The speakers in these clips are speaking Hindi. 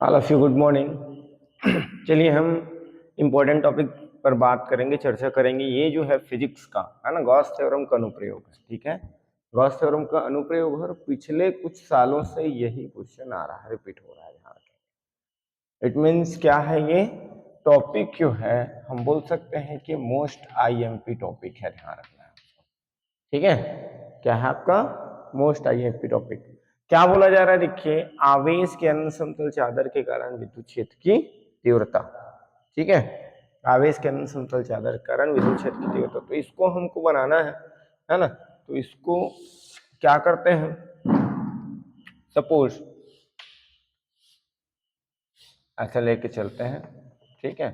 All of you good morning. चलिए हम इम्पोर्टेंट टॉपिक पर बात करेंगे, चर्चा करेंगे। ये जो है फिजिक्स का है ना, गॉस थ्योरम का अनुप्रयोग है। ठीक है, गॉस थ्योरम का अनुप्रयोग है और पिछले कुछ सालों से यही क्वेश्चन आ रहा है, रिपीट हो रहा है। ध्यान रखें, इट मीन्स क्या है, ये टॉपिक जो है हम बोल सकते हैं कि मोस्ट आईएमपी टॉपिक है। ध्यान रखना है, ठीक है। क्या है आपका मोस्ट आईएमपी टॉपिक? क्या बोला जा रहा है? देखिए, आवेश के अनंत समतल चादर के कारण विद्युत क्षेत्र की तीव्रता। ठीक है, आवेश के अनंत समतल चादर के कारण विद्युत क्षेत्र की तीव्रता, तो इसको हमको बनाना है ना। तो इसको क्या करते हैं, सपोज ऐसा लेके चलते हैं। ठीक है,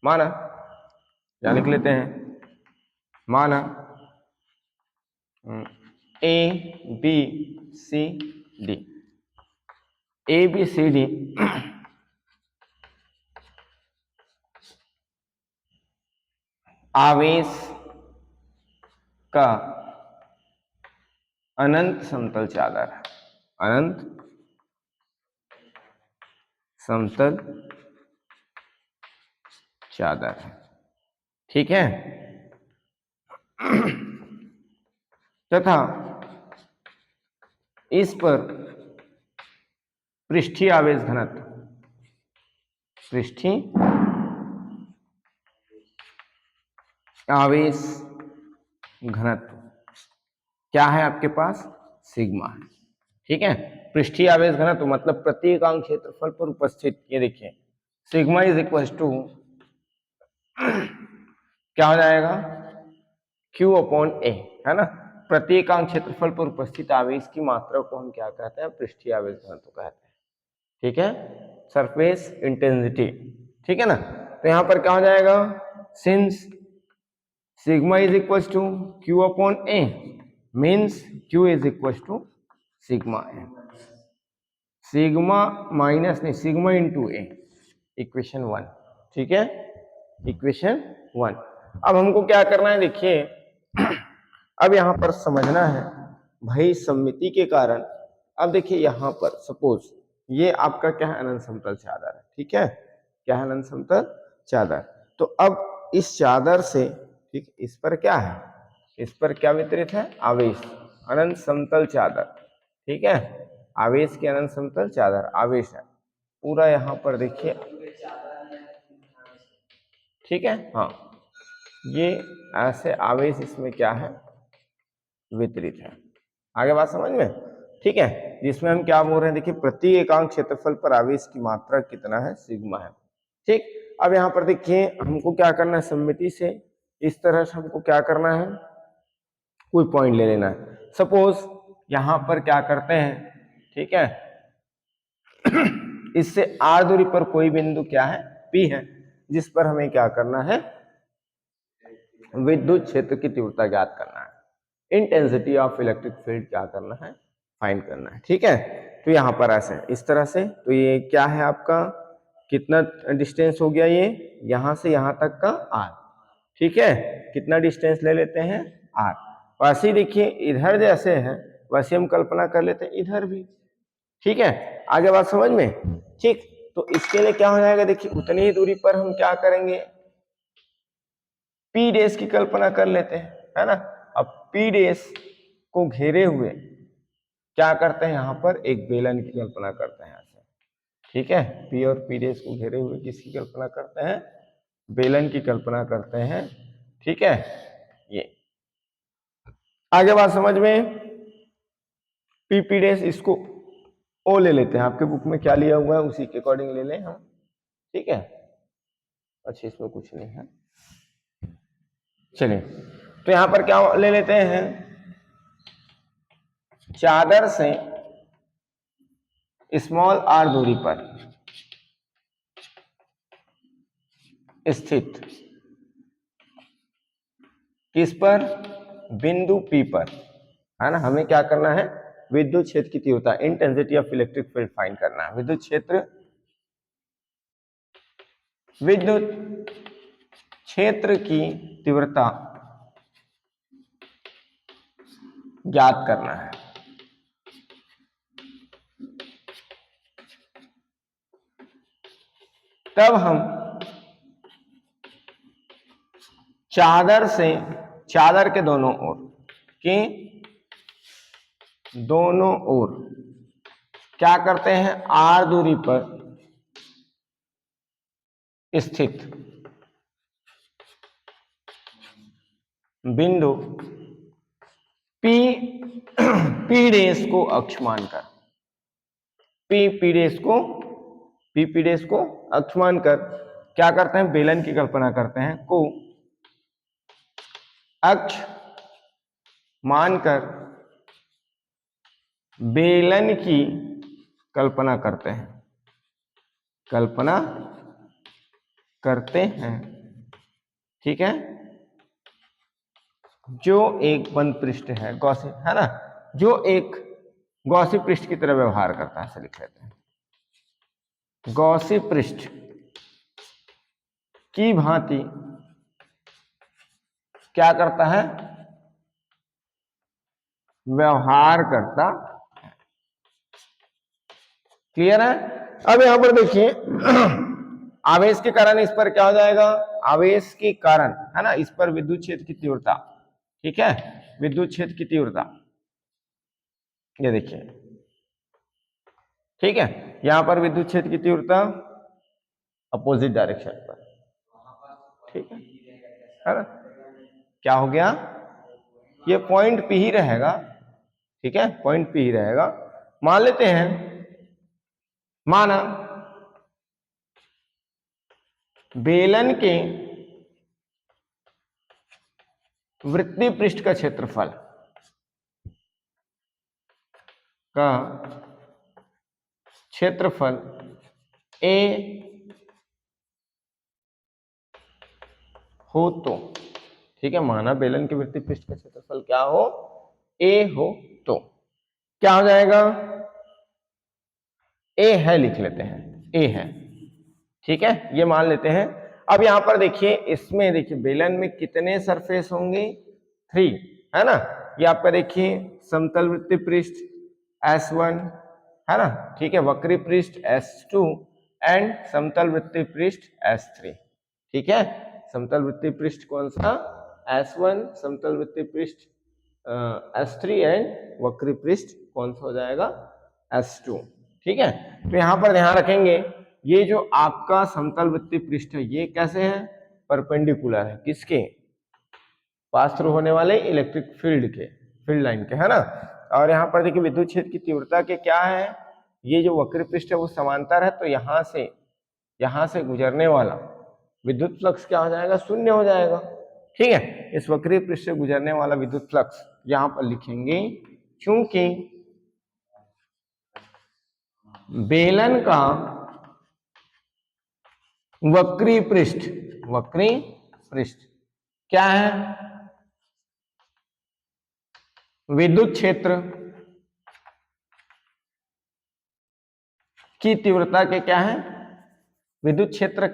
माना या लिख लेते हैं, माना A B C D, A B C D आवेश का अनंत समतल चादर है, अनंत समतल चादर है। ठीक है, तथा इस पर पृष्ठीय आवेश घनत्व, पृष्ठीय आवेश घनत्व क्या है आपके पास? सिग्मा है। ठीक है, पृष्ठीय आवेश घनत्व मतलब प्रति इकाई क्षेत्रफल पर उपस्थित, ये देखिए सिग्मा इज इक्वल टू क्या हो जाएगा, Q अपॉन ए, है ना। प्रति इकाई क्षेत्रफल पर उपस्थित आवेश की मात्रा को हम क्या कहते हैं? पृष्ठीय आवेश घनत्व कहते हैं। ठीक है, सरफेस इंटेंसिटी। ठीक है ना, तो यहां पर क्या हो जाएगा, since sigma is equal to Q upon A means Q is equal to sigma A, sigma minus नहीं, सिग्मा इंटू ए, इक्वेशन 1। ठीक है, इक्वेशन 1। अब हमको क्या करना है, देखिए अब यहां पर समझना है भाई, सममिति के कारण। अब देखिए यहां पर सपोज ये आपका क्या है, अनंत समतल चादर है। ठीक है, क्या है, अनंत समतल चादर। तो अब इस चादर से, ठीक, इस पर क्या है, इस पर क्या वितरित है? आवेश, अनंत समतल चादर। ठीक है, आवेश की अनंत समतल चादर, आवेश है पूरा यहां पर देखिए। ठीक है, हाँ, ये ऐसे आवेश इसमें क्या है, वितरित है। आगे बात समझ में? ठीक है, जिसमें हम क्या बोल रहे हैं, देखिए प्रति एकांक क्षेत्रफल पर आवेश की मात्रा कितना है? सिग्मा है। ठीक, अब यहां पर देखिए हमको क्या करना है, सममिति से इस तरह से हमको क्या करना है, कोई पॉइंट ले लेना है। सपोज यहां पर क्या करते हैं, ठीक है, इससे r दूरी पर कोई बिंदु क्या है, P है, जिस पर हमें क्या करना है, विद्युत क्षेत्र की तीव्रता ज्ञात करना है, इंटेंसिटी ऑफ इलेक्ट्रिक फील्ड क्या करना है, फाइंड करना है। ठीक है, तो यहां पर ऐसे इस तरह से, तो ये क्या है आपका, कितना डिस्टेंस हो गया, ये यहां से यहां तक का r। ठीक है, कितना डिस्टेंस ले लेते हैं, r। वैसे ही देखिए इधर जैसे है वैसे हम कल्पना कर लेते हैं इधर भी। ठीक है, आगे बात समझ में? ठीक, तो इसके लिए क्या हो जाएगा, देखिए उतनी ही दूरी पर हम क्या करेंगे, पी डैश की कल्पना कर लेते हैं, है ना। अब पी डैश को घेरे हुए क्या करते हैं, यहां पर एक बेलन की कल्पना करते हैं ऐसे। ठीक है, पी और पी डैश को घेरे हुए किसकी कल्पना करते हैं, बेलन की कल्पना करते हैं। ठीक है, ये आगे बात समझ में? पी पी डैश इसको ओ ले लेते हैं, आपके बुक में क्या लिया हुआ है उसी के अकॉर्डिंग ले लें हम। ठीक है, अच्छा इसमें कुछ नहीं है, चलिए तो यहां पर क्या ले लेते हैं, चादर से स्मॉल r दूरी पर स्थित किस पर, बिंदु P पर, है ना। हमें क्या करना है, विद्युत क्षेत्र की तीव्रता, intensity of electric field find करना है। विद्युत क्षेत्र, विद्युत क्षेत्र की तीव्रता ज्ञात करना है। तब हम चादर के दोनों ओर क्या करते हैं, आर दूरी पर स्थित बिंदु पी पी डेश को अक्ष मानकर पी डेश को अक्ष मानकर क्या करते हैं, बेलन की कल्पना करते हैं, को अक्ष मानकर बेलन की कल्पना करते हैं, ठीक है, जो एक बंद पृष्ठ है, गॉसी है ना, जो एक गॉसी पृष्ठ की तरह व्यवहार करता है, ऐसे लिख लेते हैं, गॉसी पृष्ठ की भांति क्या करता है, व्यवहार करता है। क्लियर है। अब यहां पर देखिए आवेश के कारण इस पर क्या हो जाएगा, आवेश के कारण है ना, इस पर विद्युत क्षेत्र की तीव्रता, ठीक है, विद्युत क्षेत्र की तीव्रता ये देखिए, ठीक है, यहां पर विद्युत क्षेत्र की तीव्रता अपोजिट डायरेक्शन पर, ठीक है ना, क्या हो गया, ये पॉइंट पी ही रहेगा, ठीक है, पॉइंट पी ही रहेगा। मान लेते हैं, माना बेलन के वृत्तीय पृष्ठ का क्षेत्रफल ए हो तो, ठीक है, माना बेलन के वृत्तीय पृष्ठ का क्षेत्रफल क्या हो, ए हो तो क्या हो जाएगा, ए है, लिख लेते हैं, ए है, ठीक है, ये मान लेते हैं। अब यहां पर देखिए, इसमें देखिए बेलन में कितने सरफेस होंगे, 3, है ना, ये आपका देखिए समतल वृत्तीय पृष्ठ S1 है ना, ठीक है, वक्री पृष्ठ S2 एंड समतल वृत्तीय पृष्ठ S3, ठीक है, समतल वृत्तीय पृष्ठ कौन सा, S1, समतल वृत्तीय पृष्ठ S3 एंड वक्री पृष्ठ कौन सा हो जाएगा, S2, ठीक है। तो यहां पर ध्यान रखेंगे, ये जो आपका समतल वृत्तीय पृष्ठ है, ये कैसे है, परपेंडिकुलर है, किसके, पास थ्रू होने वाले इलेक्ट्रिक फील्ड लाइन के, है ना। और यहाँ पर देखिए विद्युत क्षेत्र की तीव्रता के क्या है, ये जो वक्र पृष्ठ है वो समांतर है, तो यहाँ से गुजरने वाला विद्युत फ्लक्स क्या हो जाएगा, शून्य हो जाएगा, ठीक है। इस वक्रीय पृष्ठ से गुजरने वाला विद्युत फ्लक्स यहाँ पर लिखेंगे, क्योंकि बेलन का वक्रीय पृष्ठ क्या है, विद्युत क्षेत्र की तीव्रता के क्या है, विद्युत क्षेत्र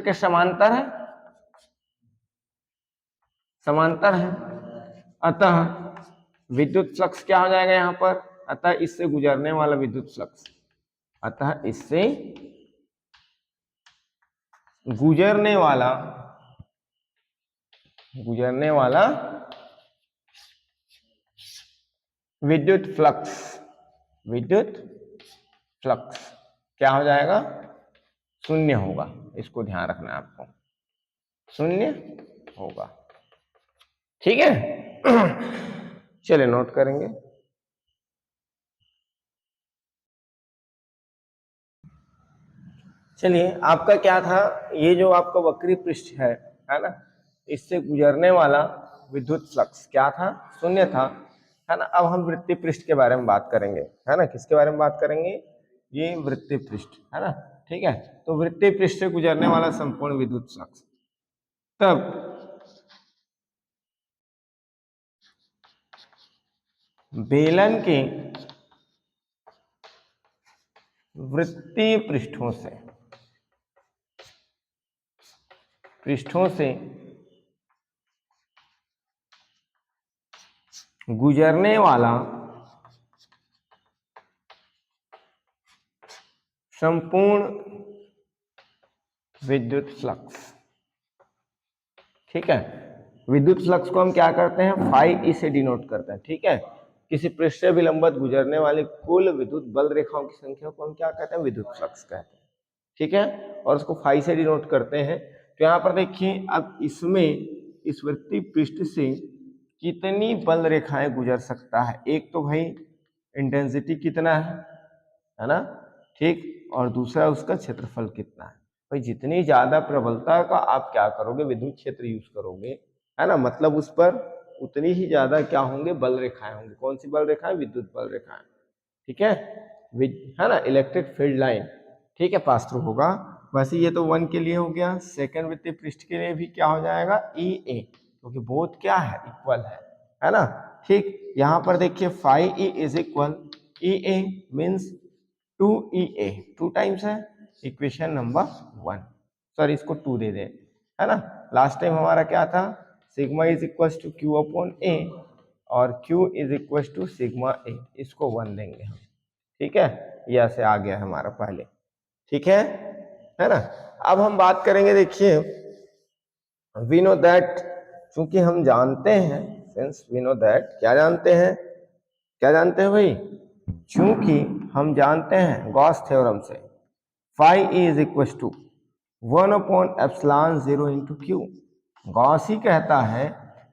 के समांतर है, अतः विद्युत फ्लक्स क्या हो जाएगा यहां पर, अतः इससे गुजरने वाला विद्युत फ्लक्स, अतः इससे गुजरने वाला विद्युत फ्लक्स क्या हो जाएगा, शून्य होगा, इसको ध्यान रखना है आपको, शून्य होगा, ठीक है। चलिए नोट करेंगे, चलिए आपका क्या था, ये जो आपका वक्री पृष्ठ है ना, इससे गुजरने वाला विद्युत फ्लक्स क्या था, शून्य था, है ना। अब हम वृत्तीय पृष्ठ के बारे में बात करेंगे, है ना, किसके बारे में बात करेंगे, ये वृत्तीय पृष्ठ, है ना, ठीक है। तो वृत्तीय पृष्ठ से गुजरने वाला संपूर्ण विद्युत फ्लक्स, तब बेलन के वृत्तीय पृष्ठों से गुजरने वाला संपूर्ण विद्युत फ्लक्स। ठीक है, विद्युत फ्लक्स को हम क्या करते हैं, फाई ई से डिनोट करते हैं। ठीक है, किसी पृष्ठ से विलंबत गुजरने वाले कुल विद्युत बल रेखाओं की संख्या को हम क्या कहते हैं, विद्युत फ्लक्स कहते हैं। ठीक है, और उसको फाई से डिनोट करते हैं। तो यहाँ पर देखिए, अब इसमें इस वृत्तीय पृष्ठ से कितनी बल रेखाएं गुजर सकता है, एक तो भाई इंटेंसिटी कितना है ना, ठीक, और दूसरा उसका क्षेत्रफल कितना है। भाई जितनी ज्यादा प्रबलता का आप क्या करोगे, विद्युत क्षेत्र यूज करोगे, है ना, मतलब उस पर उतनी ही ज्यादा क्या होंगे, बल रेखाएं होंगी। कौन सी बल रेखाएं, विद्युत बल रेखाएं। ठीक है ना, इलेक्ट्रिक फील्ड लाइन, ठीक है, पास थ्रू होगा। वैसे ये तो 1 के लिए हो गया, सेकंड वृत्तीय पृष्ठ के लिए भी क्या हो जाएगा, ई ए, क्योंकि बोथ क्या है, इक्वल है ना। ठीक, यहाँ पर देखिए phi E is equal to E मीन्स 2EA, 2 टाइम्स है, इक्वेशन नंबर 1। सॉरी, इसको 2 दे दे, है ना। लास्ट टाइम हमारा क्या था, sigma is equal to Q upon A और Q is equal to sigma A, इसको 1 देंगे हम। ठीक है, ये ऐसे आ गया हमारा पहले। ठीक है ना। अब हम बात करेंगे, देखिए वी नो दैट, चूंकि हम जानते हैं, सिंस वी नो दैट, क्या जानते हैं, क्या जानते हैं भाई, चूंकि हम जानते हैं गॉस थ्योरम से phi E is equal to 1/ε0 into Q. Gauss ही कहता है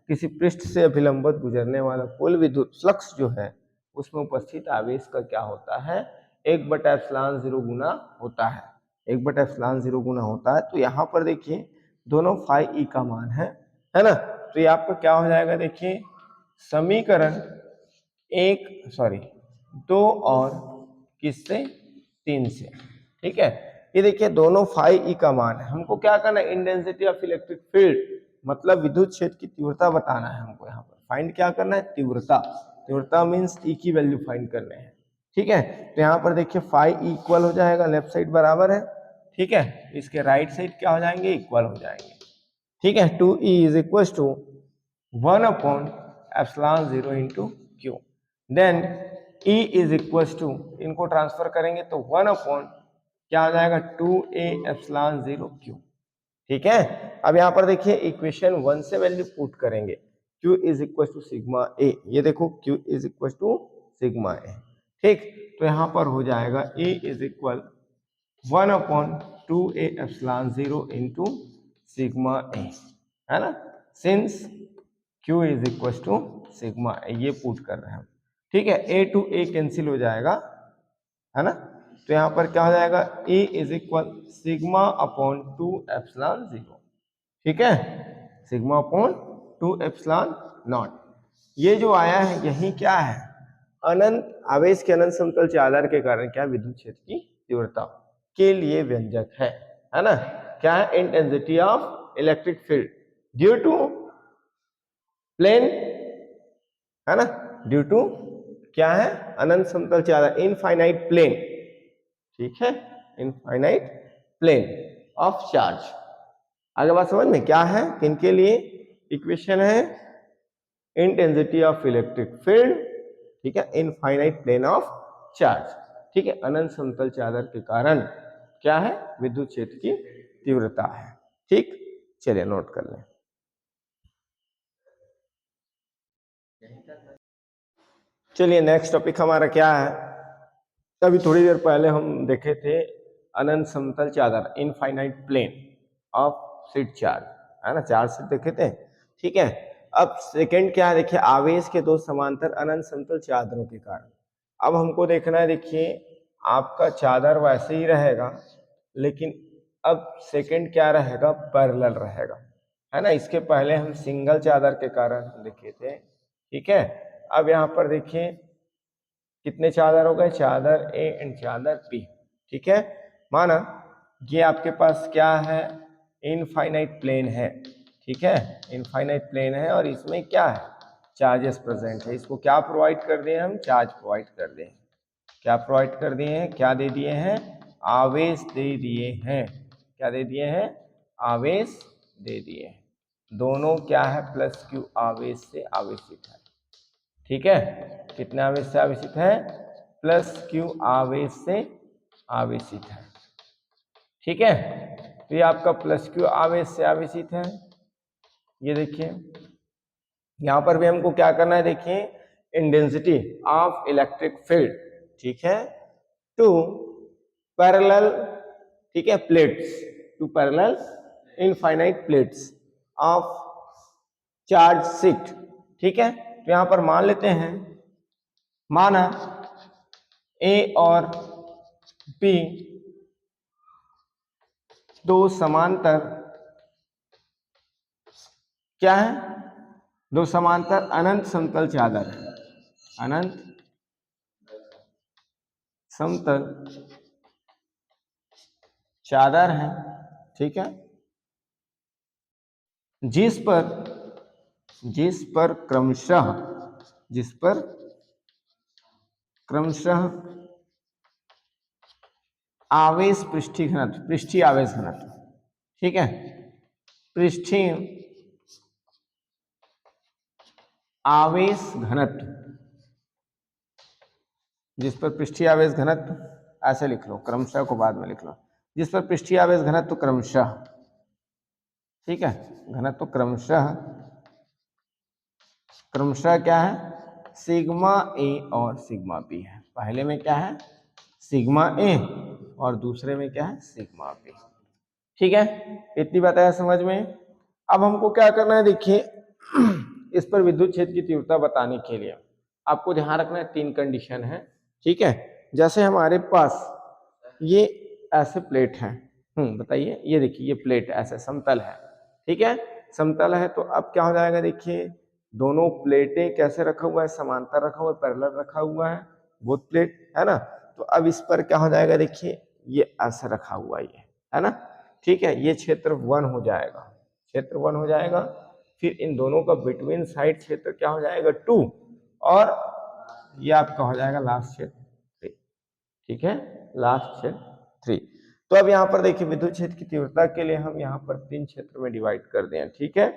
किसी पृष्ठ से अभिलंबित गुजरने वाला कुल विद्युत फ्लक्स जो है उसमें उपस्थित आवेश का क्या होता है, 1/ε0 गुना होता है, 1/ε0 गुना होता है। तो यहाँ पर देखिए दोनों फाई ई का मान है ना। तो ये आपका क्या हो जाएगा, देखिए समीकरण 2 और किससे, 3 से। ठीक है, ये देखिए दोनों फाई ई का मान है। हमको क्या करना है, इंटेंसिटी ऑफ इलेक्ट्रिक फील्ड, मतलब विद्युत क्षेत्र की तीव्रता बताना है हमको। यहाँ पर फाइंड क्या करना है, तीव्रता, तीव्रता मीन्स ई की वैल्यू फाइंड करने हैं। ठीक है, तो यहाँ पर देखिए फाई ई इक्वल हो जाएगा, लेफ्ट साइड बराबर है, ठीक है, इसके राइट साइड क्या हो जाएंगे, इक्वल हो जाएंगे। ठीक है, 2E is equal to 1/ε0 into Q, then E is equal to, इनको ट्रांसफर करेंगे तो 1 अपॉन क्या हो जाएगा, 2A/ε0 क्यू। ठीक है, अब यहाँ पर देखिए इक्वेशन 1 से वैल्यू पुट करेंगे, Q is equal to sigma A, ये देखो Q is equal to sigma A. ठीक, तो यहाँ पर हो जाएगा E is equal 1/2A/ε0 into sigma A, है ना, since Q is equal to sigma A, ये पुट कर रहे हैं हम। ठीक है, A टू A कैंसिल हो जाएगा, है ना। तो यहाँ पर क्या हो जाएगा, E is equal sigma upon 2/ε0। ठीक है, सिग्मा अपॉन 2/ε0। ये जो आया है यही क्या है, अनंत आवेश के अनंत समतल चादर के कारण क्या, विद्युत क्षेत्र की तीव्रता के लिए व्यंजक है ना। क्या है, intensity of electric field due to plane, है ना, ड्यू टू क्या है, अनंत समतल चादर, इनफाइनाइट प्लेन। ठीक है, इनफाइनाइट प्लेन ऑफ चार्ज। आगे बात समझ में क्या है, किनके लिए इक्वेशन है, इंटेंसिटी ऑफ इलेक्ट्रिक फील्ड, ठीक है, इनफाइनाइट प्लेन ऑफ चार्ज। ठीक है, अनंत समतल चादर के कारण क्या है, विद्युत क्षेत्र की तीव्रता है। ठीक, चलिए नोट कर लें। चलिए नेक्स्ट टॉपिक हमारा क्या है, अभी थोड़ी देर पहले हम देखे थे अनंत समतल चादर, infinite plane of sheet charge, है ना, चार्ज शीट देखे थे। ठीक है, अब सेकंड क्या है, देखिए आवेश के दो समांतर अनंत समतल चादरों के कारण। अब हमको देखना है, देखिए आपका चादर वैसे ही रहेगा, लेकिन अब सेकंड क्या रहेगा, पैरेलल रहेगा, है ना। इसके पहले हम सिंगल चादर के कारण देखे थे। ठीक है, अब यहाँ पर देखिए कितने चादर हो गए, चादर ए एंड चादर बी। ठीक है, माना ये आपके पास क्या है, इनफाइनाइट प्लेन है। ठीक है, इनफाइनाइट प्लेन है और इसमें क्या है, चार्जेस प्रेजेंट है। इसको क्या प्रोवाइड कर दिए हम, चार्ज प्रोवाइड कर दिए। क्या प्रोवाइड कर दिए हैं, क्या दे दिए हैं, आवेश दे दिए हैं। क्या दे दिए हैं, आवेश दे दिए हैं। दोनों क्या है, प्लस क्यू आवेश से आवेशित है। ठीक है, कितने आवेश से आवेशित है, प्लस क्यू आवेश से आवेशित है। ठीक है, तो ये आपका प्लस क्यू आवेश से आवेशित है। ये देखिए यहां पर भी हमको क्या करना है, देखिए इंटेंसिटी ऑफ इलेक्ट्रिक फील्ड, ठीक है, टू पैरेलल, ठीक है, plates, two parallel infinite plates of charge sheet, ठीक है। तो यहां पर मान लेते हैं, माना ए और बी दो समांतर क्या है, दो समांतर अनंत समतल चादर है, अनंत समतल चादर है, ठीक है, जिस पर क्रमशः आवेश पृष्ठीय आवेश घनत्व, ठीक है, पृष्ठीय आवेश घनत्व, जिस पर पृष्ठीय आवेश घनत्व, ऐसे लिख लो, क्रमशः को बाद में लिख लो, जिस पर पृष्ठीय आवेश घनत्व क्रमशः, ठीक है, घनत्व क्रमशः क्या है, सिग्मा ए और सिग्मा बी है। पहले में क्या है, सिग्मा ए, और दूसरे में क्या है, सिग्मा बी, ठीक है। इतनी बात है समझ में। अब हमको क्या करना है, देखिए इस पर विद्युत क्षेत्र की तीव्रता बताने के लिए आपको ध्यान रखना है, तीन कंडीशन है, ठीक है। जैसे हमारे पास ये ऐसे प्लेट है, बताइए, ये देखिए ये प्लेट ऐसे समतल है, ठीक है, समतल है, तो अब क्या हो जाएगा, देखिए दोनों प्लेटें कैसे रखा हुआ है, समांतर रखा हुआ है, पैरेलल रखा हुआ है, बोथ प्लेट, है ना। तो अब इस पर क्या हो जाएगा, देखिए ये ऐसे रखा हुआ है, ये है ना, ठीक है, ये क्षेत्र 1 हो जाएगा, क्षेत्र 1 हो जाएगा। फिर इन दोनों का बिटवीन साइड क्षेत्र क्या हो जाएगा, 2, और ये आपका हो जाएगा लास्ट क्षेत्र 3, ठीक है, लास्ट क्षेत्र 3। तो अब यहाँ पर देखिए विद्युत क्षेत्र की तीव्रता के लिए हम यहाँ पर 3 क्षेत्र में डिवाइड कर दें, ठीक है।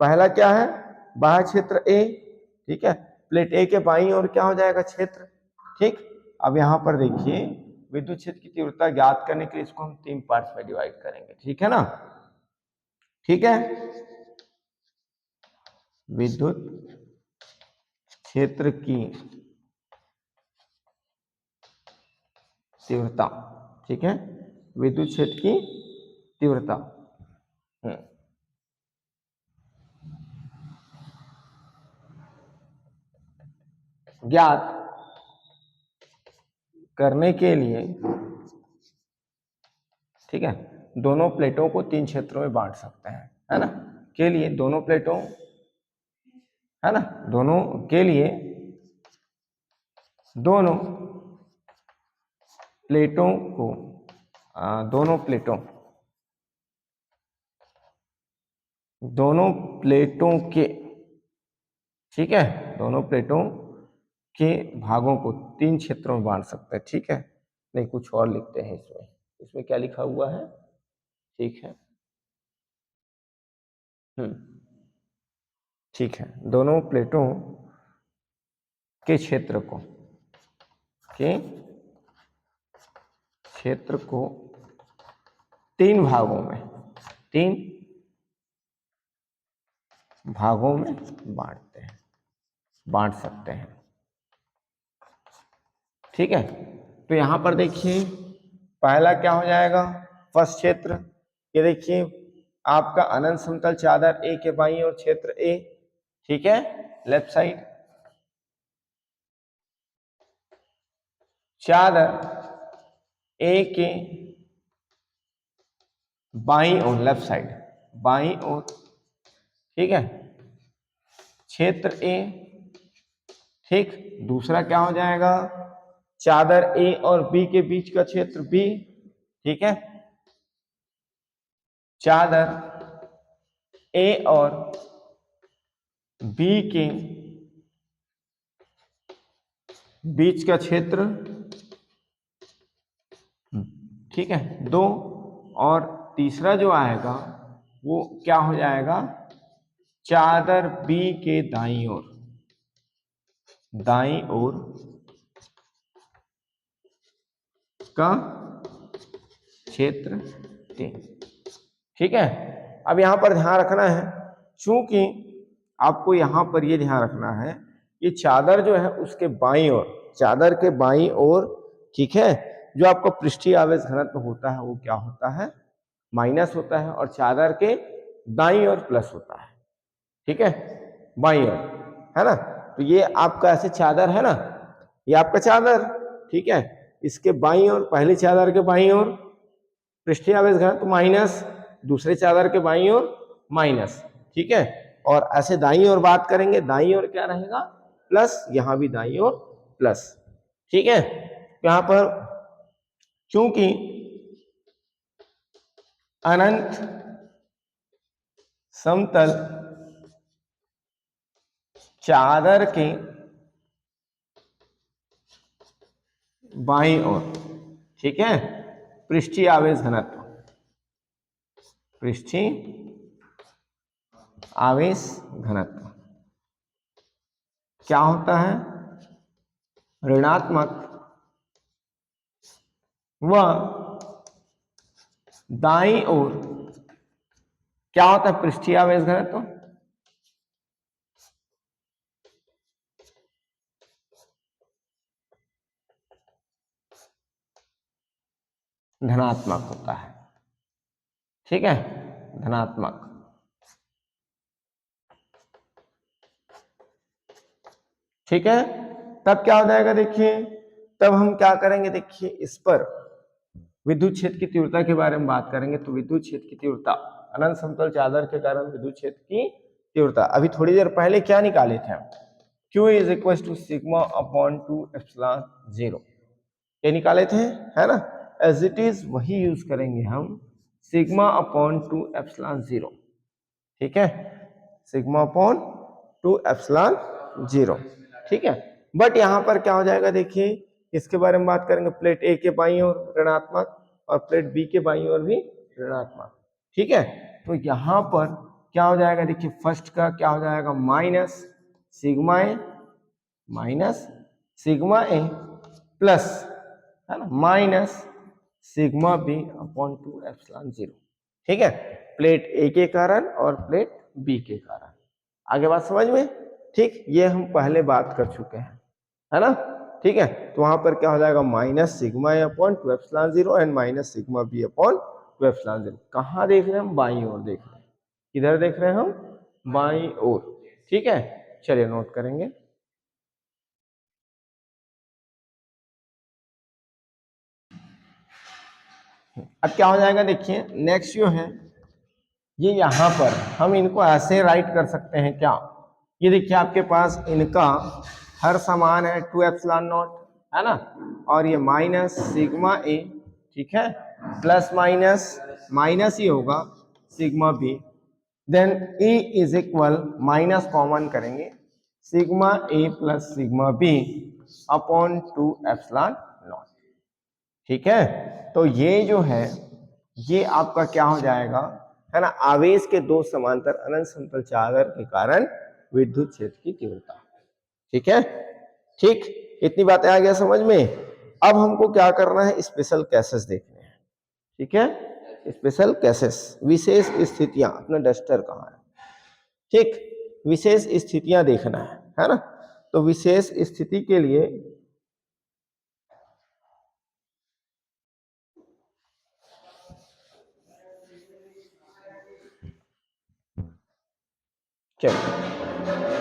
पहला क्या है, बाह्य क्षेत्र ए, ठीक है, प्लेट ए के बाईं ओर क्या हो जाएगा, क्षेत्र, ठीक। अब यहाँ पर देखिए विद्युत क्षेत्र की तीव्रता ज्ञात करने के लिए इसको हम 3 पार्ट्स में डिवाइड करेंगे, ठीक है ना, ठीक है। विद्युत क्षेत्र की तीव्रता, ठीक है, विद्युत क्षेत्र की तीव्रता ज्ञात करने के लिए, ठीक है, दोनों प्लेटों को 3 क्षेत्रों में बांट सकते हैं, है ना, के लिए दोनों प्लेटों, है ना, दोनों के लिए दोनों प्लेटों को दोनों प्लेटों के, ठीक है, दोनों प्लेटों के भागों को 3 क्षेत्रों में बांट सकते हैं, ठीक है। नहीं, कुछ और लिखते हैं इसमें, इसमें क्या लिखा हुआ है, ठीक है, ठीक है, दोनों प्लेटों के क्षेत्र को 3 भागों में, 3 भागों में बांट सकते हैं, ठीक है। तो यहां पर देखिए पहला क्या हो जाएगा, फर्स्ट क्षेत्र, ये देखिए आपका अनंत समतल चादर ए के बाईं ओर क्षेत्र ए, ठीक है, लेफ्ट साइड, चादर ए के बाईं ओर, लेफ्ट साइड, बाईं ओर, ठीक है, क्षेत्र ए, ठीक। दूसरा क्या हो जाएगा, चादर ए और बी के बीच का क्षेत्र बी, ठीक है, चादर ए और बी के बीच का क्षेत्र, ठीक है, 2। और तीसरा जो आएगा वो क्या हो जाएगा, चादर बी के दाईं ओर का क्षेत्र T। ठीक है, अब यहां पर ध्यान रखना है, चूंकि आपको यहां पर ये ध्यान रखना है कि चादर जो है उसके बाईं ओर, चादर के बाईं ओर, ठीक है, जो आपका पृष्ठीय आवेश घनत्व होता है वो क्या होता है, माइनस होता है, और चादर के दाईं ओर प्लस होता है। ठीक है, बाईं ओर, है ना। तो ये आपका ऐसे चादर है ना, ये आपका चादर, ठीक है, इसके बाईं ओर, पहली चादर के बाईं ओर पृष्ठीय आवेश घनत्व माइनस, दूसरे चादर के बाईं ओर माइनस। ठीक है, और ऐसे दाईं ओर बात करेंगे, दाईं ओर क्या रहेगा, प्लस, यहां भी दाईं ओर प्लस। ठीक है, यहां पर चूंकि अनंत समतल चादर के बाईं ओर, ठीक है, पृष्ठीय आवेश घनत्व, पृष्ठीय आवेश घनत्व क्या होता है, ऋणात्मक, व दाईं ओर क्या होता है, पृष्ठीय आवेश घनत्व धनात्मक होता है। ठीक है, धनात्मक। ठीक है, तब क्या हो जाएगा, देखिए, तब हम क्या करेंगे, देखिए, इस पर विद्युत क्षेत्र की तीव्रता के बारे में बात करेंगे। तो विद्युत क्षेत्र की तीव्रता, अनंत समतल चादर के कारण विद्युत क्षेत्र की तीव्रता, अभी थोड़ी देर पहले क्या निकाले थे हम, Q is equal to sigma upon 2 epsilon 0, ये निकाले थे, है ना। एज इट इज वही यूज करेंगे हम, सिग्मा अपॉन 2 एप्सिलॉन 0। ठीक है, सिग्मा अपॉन 2 एप्सिलॉन 0। ठीक है, बट यहां पर क्या हो जाएगा, देखिए, इसके बारे में बात करेंगे, प्लेट ए के बाईं ओर ऋणात्मक और प्लेट बी के बाईं ओर भी ऋणात्मक। ठीक है, तो यहां पर क्या हो जाएगा, देखिए, फर्स्ट का क्या हो जाएगा, minus sigma A, minus sigma A plus, है ना, minus sigma B upon 2 epsilon 0। ठीक है, प्लेट ए के कारण और प्लेट बी के कारण। आगे बात समझ में, ठीक, ये हम पहले बात कर चुके हैं, है ना। ठीक है, तो वहां पर क्या हो जाएगा, minus sigma A upon 2 epsilon 0 and minus sigma B upon 2 epsilon 0। कहां देख रहे हैं हम, बाईं ओर देख रहे हैं, किधर देख रहे हैं हम, बाईं ओर। ठीक है, चलिए नोट करेंगे। अब क्या हो जाएगा, देखिए, नेक्स्ट जो है, ये यहां पर हम इनको ऐसे राइट कर सकते हैं क्या, ये देखिए आपके पास इनका हर समान है 2 एप्सिलॉन नॉट, है ना, और ये माइनस सिग्मा ए, ठीक है, प्लस माइनस माइनस ही होगा sigma B, then E is equal, minus common करेंगे, sigma A plus sigma B upon 2 epsilon naught. ठीक है, तो ये जो है, ये आपका क्या हो जाएगा, है ना, आवेश के दो समांतर अनंत समतल चादर के कारण विद्युत क्षेत्र की तीव्रता। ठीक है, ठीक, इतनी बातें आ गया समझ में। अब हमको क्या करना है, स्पेशल केसेस देखने हैं। ठीक है, स्पेशल केसेस, विशेष स्थितियां, अपना डस्टर कहाँ है, ठीक, विशेष स्थितियां देखना है ना। तो विशेष स्थिति के लिए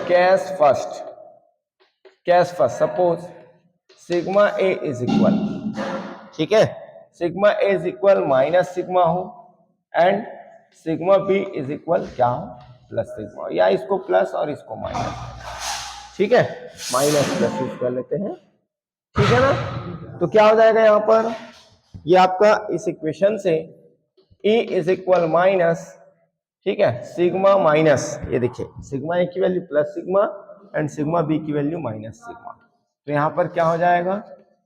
case first, case first, suppose sigma A is equal, ठीक है, sigma A is equal minus sigma हो and sigma B is equal क्या हो, प्लस सिग्मा, या इसको प्लस और इसको माइनस। ठीक है, माइनस प्लस यूज कर लेते हैं। ठीक है ना, तो क्या हो जाएगा यहां पर, ये आपका इस इक्वेशन से E इज इक्वल माइनस, ठीक है, सिग्मा माइनस, ये देखिए, सिग्मा ए की value plus sigma and sigma B की वैल्यू माइनस सिग्मा। तो यहां पर क्या हो जाएगा,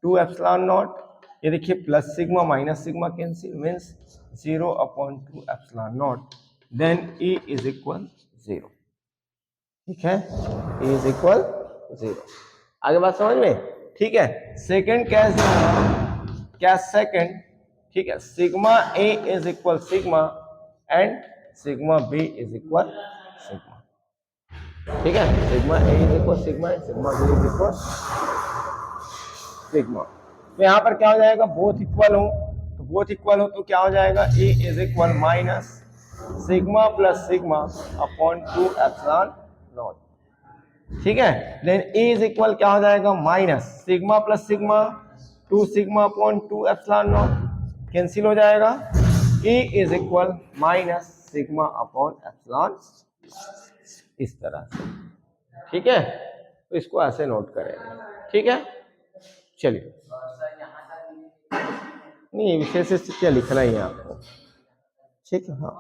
2 एप्सिलॉन नॉट, ये देखिए, plus sigma minus sigma cancel, means 0 upon 2 epsilon naught, then E is equal 0। ठीक है, E इज इक्वल 0। आगे बात समझ में, ठीक है। सेकेंड केस, क्या सेकेंड, ठीक है, sigma A is equal sigma and sigma B is equal sigma, ठीक है, sigma A is equal sigma, sigma B is equal sigma. तो यहाँ पर क्या हो जाएगा, बोथ इक्वल हो, तो बोथ इक्वल हो तो क्या हो जाएगा, A is equal minus sigma plus sigma upon 2 epsilon naught, ठीक है। देन ए इज इक्वल क्या हो जाएगा, minus sigma plus sigma 2 sigma upon 2 epsilon naught, cancel हो जाएगा। A is equal minus sigma upon epsilon, इस तरह से, ठीक है। तो इसको ऐसे नोट करेंगे, ठीक है। चलिए, नहीं विशेष स्थितियां लिखना ही है आपको, ठीक है, हाँ।